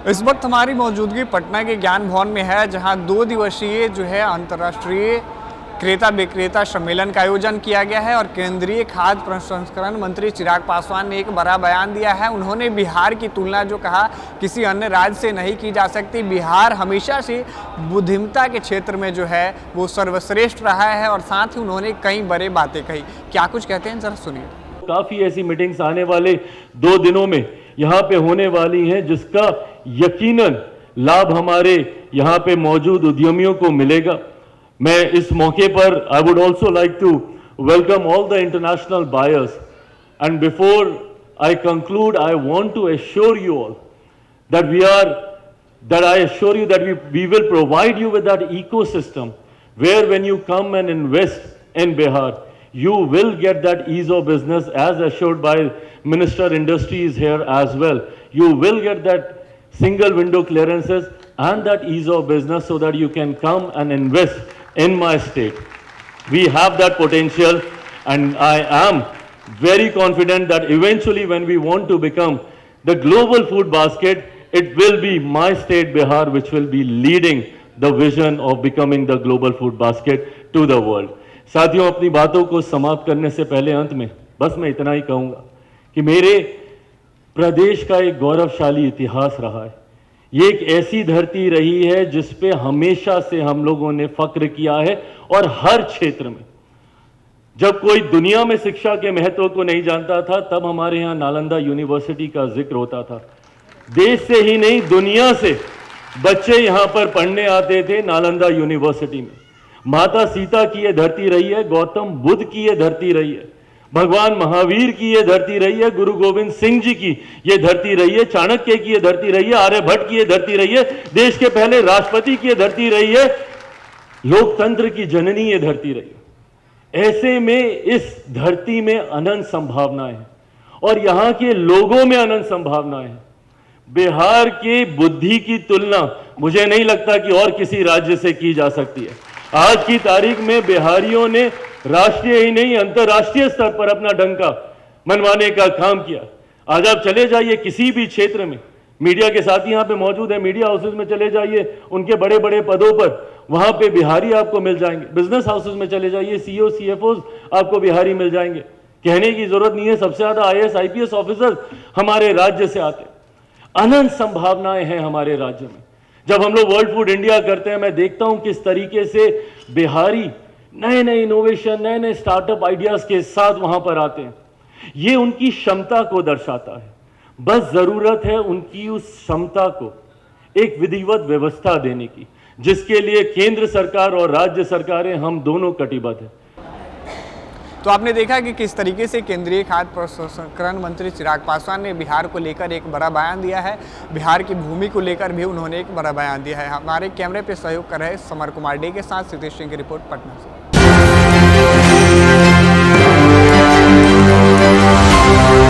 इस वक्त हमारी मौजूदगी पटना के ज्ञान भवन में है, जहां 2 दिवसीय जो है अंतर्राष्ट्रीय क्रेता विक्रेता सम्मेलन का आयोजन किया गया है और केंद्रीय खाद्य प्रसंस्करण मंत्री चिराग पासवान ने एक बड़ा बयान दिया है। उन्होंने बिहार की तुलना जो कहा किसी अन्य राज्य से नहीं की जा सकती। बिहार हमेशा से बुद्धिमत्ता के क्षेत्र में जो है वो सर्वश्रेष्ठ रहा है और साथ ही उन्होंने कई बड़े बातें कही। क्या कुछ कहते हैं, जरा सुनिए। काफी ऐसी मीटिंग्स आने वाले 2 दिनों में यहाँ पे होने वाली हैं, जिसका यकीनन लाभ हमारे यहाँ पे मौजूद उद्यमियों को मिलेगा। मैं इस मौके पर I would also like to welcome all the international buyers and before I conclude I want to assure you all that I assure you that we will provide you with that ecosystem where when you come and invest in Bihar, you will get that ease of business as assured by Minister Industries here as well. You will get that single window clearances and that ease of business so that you can come and invest in my state. We have that potential and I am very confident that eventually when we want to become the global food basket, it will be my state Bihar which will be leading the vision of becoming the global food basket to the world. साथियों, अपनी बातों को समाप्त करने से पहले अंत में बस मैं इतना ही कहूँगा कि मेरे प्रदेश का एक गौरवशाली इतिहास रहा है। ये एक ऐसी धरती रही है जिस पे हमेशा से हम लोगों ने फक्र किया है और हर क्षेत्र में जब कोई दुनिया में शिक्षा के महत्व को नहीं जानता था तब हमारे यहाँ नालंदा यूनिवर्सिटी का जिक्र होता था। देश से ही नहीं दुनिया से बच्चे यहाँ पर पढ़ने आते थे नालंदा यूनिवर्सिटी में। माता सीता की ये धरती रही है, गौतम बुद्ध की ये धरती रही है, भगवान महावीर की ये धरती रही है, गुरु गोविंद सिंह जी की ये धरती रही है, चाणक्य की ये धरती रही है, आर्यभट्ट की ये धरती रही है, देश के पहले राष्ट्रपति की ये धरती रही है, लोकतंत्र की जननी ये धरती रही है। ऐसे में इस धरती में अनंत संभावनाएं हैं और यहाँ के लोगों में अनंत संभावनाएं हैं। बिहार की बुद्धि की तुलना मुझे नहीं लगता कि और किसी राज्य से की जा सकती है। आज की तारीख में बिहारियों ने राष्ट्रीय ही नहीं अंतर्राष्ट्रीय स्तर पर अपना डंका मनवाने का काम किया। आज आप चले जाइए किसी भी क्षेत्र में, मीडिया के साथी यहाँ पे मौजूद है, मीडिया हाउसेज में चले जाइए, उनके बड़े बड़े पदों पर वहां पे बिहारी आपको मिल जाएंगे। बिजनेस हाउसेज में चले जाइए, सीईओ सीएफओज आपको बिहारी मिल जाएंगे। कहने की जरूरत नहीं है, सबसे ज्यादा आईएएस आईपीएस ऑफिसर हमारे राज्य से आते। अनंत संभावनाएं हैं हमारे राज्य में। जब हम लोग वर्ल्ड फूड इंडिया करते हैं, मैं देखता हूं किस तरीके से बिहारी नए नए इनोवेशन, नए नए स्टार्टअप आइडियाज के साथ वहां पर आते हैं। ये उनकी क्षमता को दर्शाता है। बस जरूरत है उनकी उस क्षमता को एक विधिवत व्यवस्था देने की, जिसके लिए केंद्र सरकार और राज्य सरकारें हम दोनों कटिबद्ध हैं। तो आपने देखा कि किस तरीके से केंद्रीय खाद्य प्रसंस्करण मंत्री चिराग पासवान ने बिहार को लेकर एक बड़ा बयान दिया है। बिहार की भूमि को लेकर भी उन्होंने एक बड़ा बयान दिया है। हमारे कैमरे पे सहयोग कर रहे समर कुमार डे के साथ सिद्धेश सिंह की रिपोर्ट पटना से।